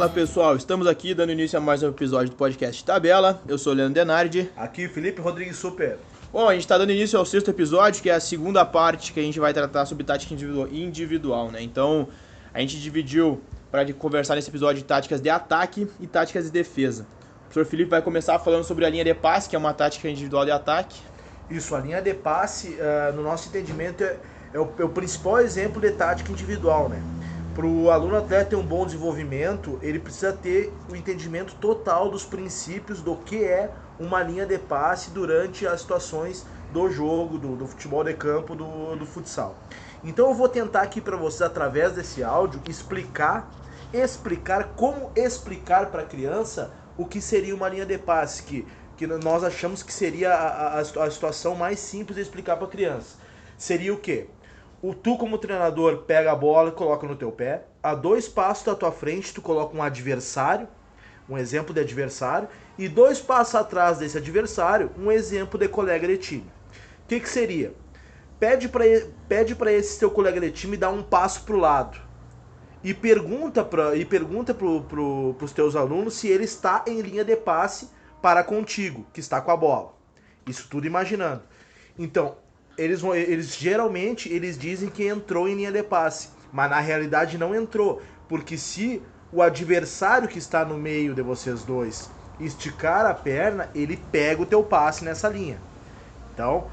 Fala pessoal, estamos aqui dando início a mais um episódio do podcast Tabela. Eu sou o Leandro Denardi. Aqui Felipe Rodrigues Super. Bom, a gente está dando início ao sexto episódio, que é a segunda parte que a gente vai tratar sobre tática individual, né? Então, a gente dividiu para conversar nesse episódio de táticas de ataque e táticas de defesa. O professor Felipe vai começar falando sobre a linha de passe, que é uma tática individual de ataque. Isso, a linha de passe, no nosso entendimento, é o principal exemplo de tática individual, né? Para o aluno atleta ter um bom desenvolvimento, ele precisa ter o entendimento total dos princípios do que é uma linha de passe durante as situações do jogo, do futebol de campo, do futsal. Então eu vou tentar aqui para vocês, através desse áudio, explicar como explicar para a criança o que seria uma linha de passe, que nós achamos que seria a situação mais simples de explicar para a criança. Seria o quê? Tu como treinador pega a bola e coloca no teu pé, a 2 passos da tua frente tu coloca um adversário, um exemplo de adversário, e 2 passos atrás desse adversário, um exemplo de colega de time. O que seria? Pede para esse teu colega de time dar um passo pro lado e pergunta pros teus alunos se ele está em linha de passe para contigo, que está com a bola. Isso tudo imaginando. Então, eles geralmente dizem que entrou em linha de passe, mas na realidade não entrou, porque se o adversário que está no meio de vocês dois esticar a perna, ele pega o teu passe nessa linha. Então,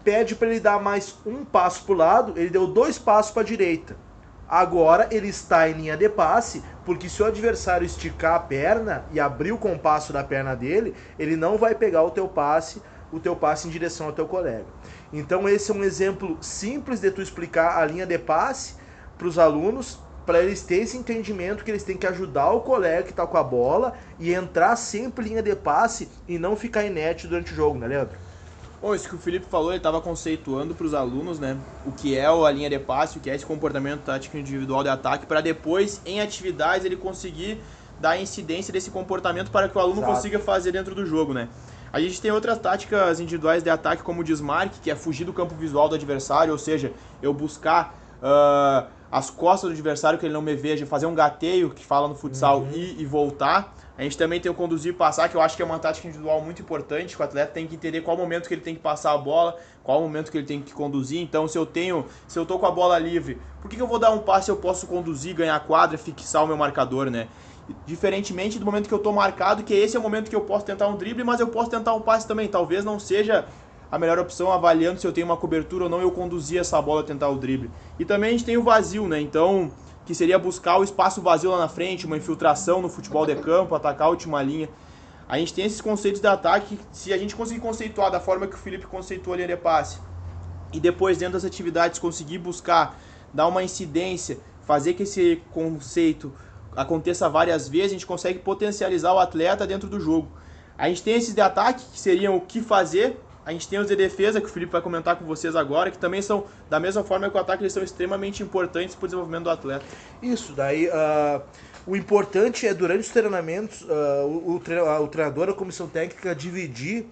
pede para ele dar mais um passo para o lado, ele deu 2 passos para a direita. Agora ele está em linha de passe, porque se o adversário esticar a perna e abrir o compasso da perna dele, ele não vai pegar o teu passe em direção ao teu colega. Então esse é um exemplo simples de tu explicar a linha de passe para os alunos, para eles terem esse entendimento que eles têm que ajudar o colega que está com a bola e entrar sempre em linha de passe e não ficar inerte durante o jogo, né, Leandro? Bom, isso que o Felipe falou, ele estava conceituando para os alunos, né, o que é a linha de passe, o que é esse comportamento tático individual de ataque, para depois, em atividades, ele conseguir dar incidência desse comportamento para que o aluno consiga fazer dentro do jogo, né. A gente tem outras táticas individuais de ataque, como o desmarque, que é fugir do campo visual do adversário, ou seja, eu buscar as costas do adversário, que ele não me veja, fazer um gateio, que fala no futsal, e voltar. A gente também tem o conduzir e passar, que eu acho que é uma tática individual muito importante, que o atleta tem que entender qual momento que ele tem que passar a bola, qual momento que ele tem que conduzir. Então, se eu tô com a bola livre, por que eu vou dar um passe se eu posso conduzir, ganhar quadra, fixar o meu marcador, né? Diferentemente do momento que eu tô marcado, que esse é o momento que eu posso tentar um drible, mas eu posso tentar um passe também. Talvez não seja a melhor opção, avaliando se eu tenho uma cobertura ou não, eu conduzir essa bola, tentar o drible. E também a gente tem o vazio, né? Então, que seria buscar o espaço vazio lá na frente, uma infiltração no futebol de campo, atacar a última linha. A gente tem esses conceitos de ataque, se a gente conseguir conceituar da forma que o Felipe conceituou a linha de passe, e depois dentro das atividades conseguir buscar, dar uma incidência, fazer que esse conceito aconteça várias vezes, a gente consegue potencializar o atleta dentro do jogo. A gente tem esses de ataque, que seriam o que fazer. A gente tem os de defesa, que o Felipe vai comentar com vocês agora, que também são, da mesma forma que o ataque, eles são extremamente importantes para o desenvolvimento do atleta. Isso, daí o importante é, durante os treinamentos, o treinador, a comissão técnica, dividir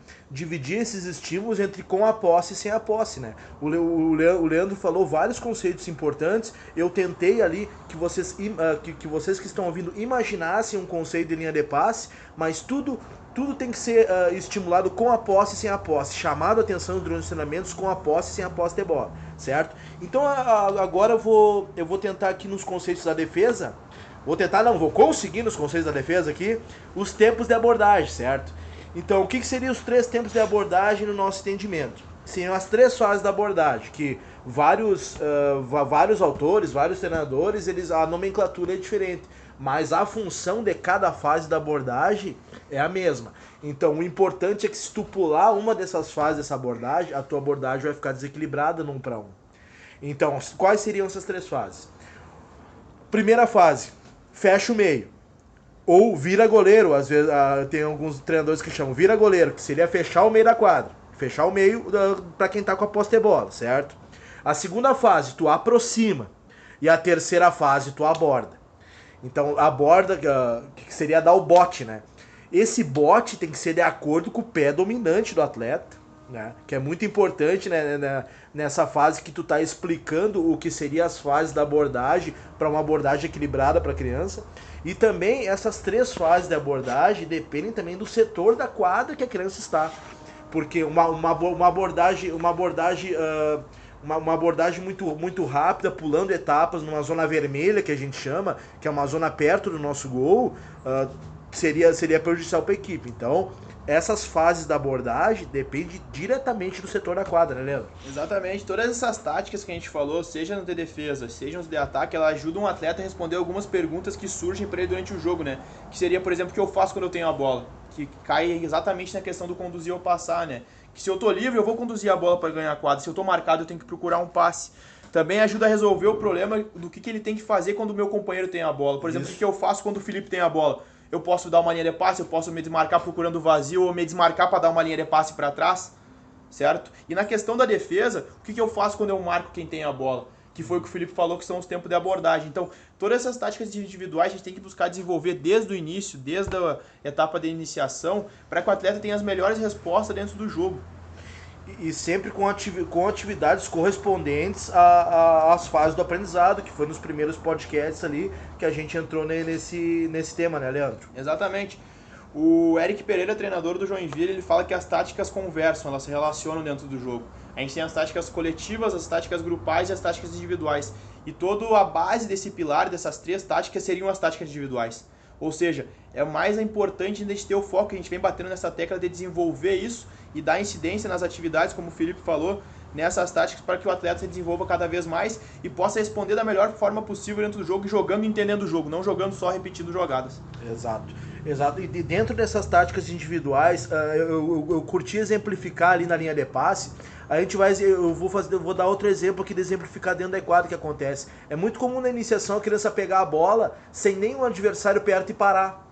esses estímulos entre com a posse e sem a posse, né? O Leandro falou vários conceitos importantes, eu tentei ali que vocês que estão ouvindo imaginassem um conceito de linha de passe, mas tudo tem que ser estimulado com a posse e sem a posse, chamado a atenção durante os treinamentos com a posse e sem a posse de bola, certo? Então agora eu vou tentar aqui nos conceitos da defesa, vou conseguir nos conceitos da defesa aqui, os tempos de abordagem, certo? Então, o que seriam os 3 tempos de abordagem no nosso entendimento? Seriam as 3 fases da abordagem, que vários autores, vários treinadores, a nomenclatura é diferente, mas a função de cada fase da abordagem é a mesma. Então, o importante é que se tu pular uma dessas fases dessa abordagem, a tua abordagem vai ficar desequilibrada no 1 para 1. Então, quais seriam essas 3 fases? Primeira fase, fecha o meio. Ou vira goleiro, às vezes tem alguns treinadores que chamam vira goleiro, que seria fechar o meio da quadra. Fechar o meio para quem tá com a posse de bola, certo? A segunda fase, tu aproxima. E a terceira fase, tu aborda. Então, aborda, que seria dar o bote, né? Esse bote tem que ser de acordo com o pé dominante do atleta, né? Que é muito importante, né, nessa fase que tu tá explicando o que seriam as fases da abordagem para uma abordagem equilibrada para a criança. E também essas 3 fases de abordagem dependem também do setor da quadra que a criança está. Porque uma abordagem muito rápida, pulando etapas numa zona vermelha, que a gente chama, que é uma zona perto do nosso gol, seria prejudicial para a equipe. Então, essas fases da abordagem dependem diretamente do setor da quadra, né, Leandro? Exatamente. Todas essas táticas que a gente falou, seja no de defesa, seja no de ataque, ela ajuda um atleta a responder algumas perguntas que surgem para ele durante o jogo, né? Que seria, por exemplo, o que eu faço quando eu tenho a bola? Que cai exatamente na questão do conduzir ou passar, né? Que se eu tô livre, eu vou conduzir a bola para ganhar a quadra. Se eu tô marcado, eu tenho que procurar um passe. Também ajuda a resolver o problema do que ele tem que fazer quando o meu companheiro tem a bola. Por exemplo, o que eu faço quando o Felipe tem a bola? Eu posso dar uma linha de passe, eu posso me desmarcar procurando vazio ou me desmarcar para dar uma linha de passe para trás, certo? E na questão da defesa, o que eu faço quando eu marco quem tem a bola? Que foi o que o Felipe falou, que são os tempos de abordagem. Então, todas essas táticas individuais a gente tem que buscar desenvolver desde o início, desde a etapa de iniciação, para que o atleta tenha as melhores respostas dentro do jogo. E sempre com atividades correspondentes às fases do aprendizado, que foi nos primeiros podcasts ali que a gente entrou nesse tema, né, Leandro? Exatamente. O Eric Pereira, treinador do Joinville, ele fala que as táticas conversam, elas se relacionam dentro do jogo. A gente tem as táticas coletivas, as táticas grupais e as táticas individuais. E toda a base desse pilar, dessas 3 táticas, seriam as táticas individuais. Ou seja, é mais importante a gente ter o foco, a gente vem batendo nessa tecla de desenvolver isso e dar incidência nas atividades, como o Felipe falou, nessas táticas para que o atleta se desenvolva cada vez mais e possa responder da melhor forma possível dentro do jogo, jogando e entendendo o jogo, não jogando só repetindo jogadas. Exato. E dentro dessas táticas individuais, eu curti exemplificar ali na linha de passe. Eu vou dar outro exemplo aqui de exemplificar dentro da quadra que acontece. É muito comum na iniciação a criança pegar a bola sem nenhum adversário perto e parar.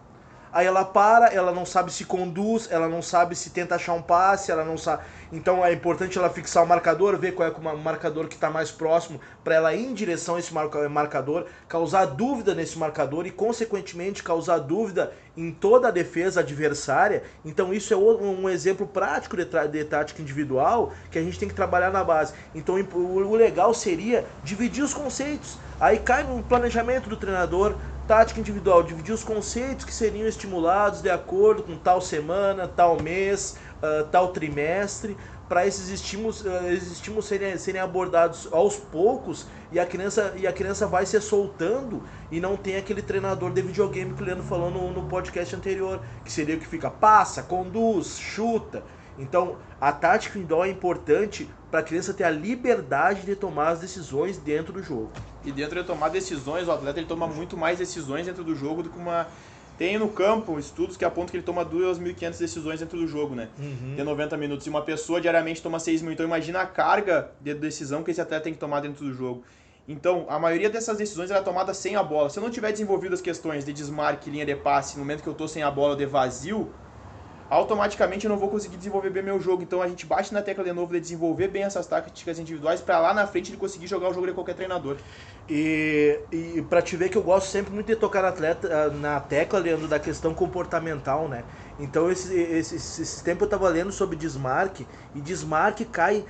Aí ela para, ela não sabe se conduz, ela não sabe se tenta achar um passe, ela não sabe. Então é importante ela fixar o marcador, ver qual é o marcador que está mais próximo para ela ir em direção a esse marcador, causar dúvida nesse marcador e, consequentemente, causar dúvida em toda a defesa adversária. Então isso é um exemplo prático de tática individual que a gente tem que trabalhar na base. Então o legal seria dividir os conceitos. Aí cai no planejamento do treinador, tática individual, dividir os conceitos que seriam estimulados de acordo com tal semana, tal mês, tal trimestre, para esses estímulos serem abordados aos poucos e a criança vai se soltando e não tem aquele treinador de videogame que o Leandro falou no podcast anterior, que seria o que fica passa, conduz, chuta. Então, a tática individual é importante para a criança ter a liberdade de tomar as decisões dentro do jogo. E dentro de tomar decisões, o atleta ele toma muito mais decisões dentro do jogo do que uma... Tem no campo estudos que apontam que ele toma 2.500 decisões dentro do jogo, né? De 90 minutos. E uma pessoa diariamente toma 6.000. Então imagina a carga de decisão que esse atleta tem que tomar dentro do jogo. Então, a maioria dessas decisões ela é tomada sem a bola. Se eu não tiver desenvolvido as questões de desmarque, linha de passe, no momento que eu tô sem a bola, de vazio, automaticamente eu não vou conseguir desenvolver bem meu jogo. Então a gente bate na tecla de novo de desenvolver bem essas táticas individuais para lá na frente ele conseguir jogar o jogo de qualquer treinador. E pra te ver que eu gosto sempre muito de tocar na tecla, Leandro, da questão comportamental, né? Então esse tempo eu tava lendo sobre desmarque, e desmarque cai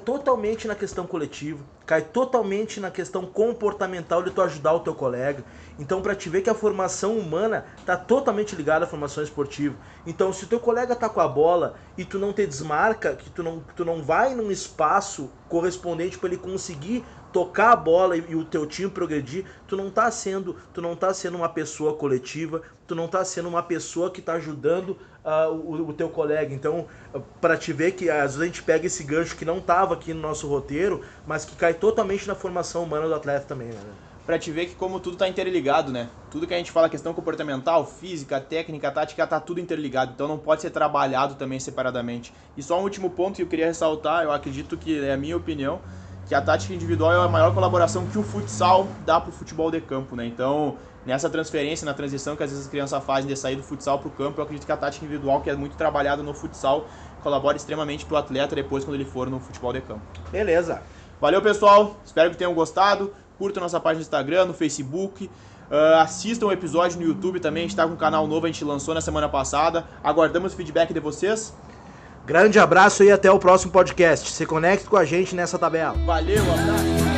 totalmente na questão coletiva, cai totalmente na questão comportamental de tu ajudar o teu colega. Então, para te ver que a formação humana tá totalmente ligada à formação esportiva. Então, se o teu colega tá com a bola e tu não te desmarca, que tu não vai num espaço correspondente para ele conseguir tocar a bola e o teu time progredir, tu não tá sendo uma pessoa coletiva, tu não tá sendo uma pessoa que tá ajudando o teu colega. Então, para te ver que às vezes a gente pega esse gancho que não tava aqui no nosso roteiro, mas que cai totalmente na formação humana do atleta também, né? Pra te ver que como tudo tá interligado, né? Tudo que a gente fala, questão comportamental, física, técnica, tática, tá tudo interligado. Então não pode ser trabalhado também separadamente. E só um último ponto que eu queria ressaltar, eu acredito que é a minha opinião, que a tática individual é a maior colaboração que o futsal dá pro futebol de campo, né? Então, nessa transferência, na transição que às vezes as crianças fazem de sair do futsal pro campo, eu acredito que a tática individual, que é muito trabalhada no futsal, colabora extremamente pro atleta depois quando ele for no futebol de campo. Beleza. Valeu, pessoal. Espero que tenham gostado. Curtam nossa página no Instagram, no Facebook. Assistam o episódio no YouTube também. A gente está com um canal novo, a gente lançou na semana passada. Aguardamos o feedback de vocês. Grande abraço e até o próximo podcast. Se conecte com a gente nessa tabela. Valeu, um abraço.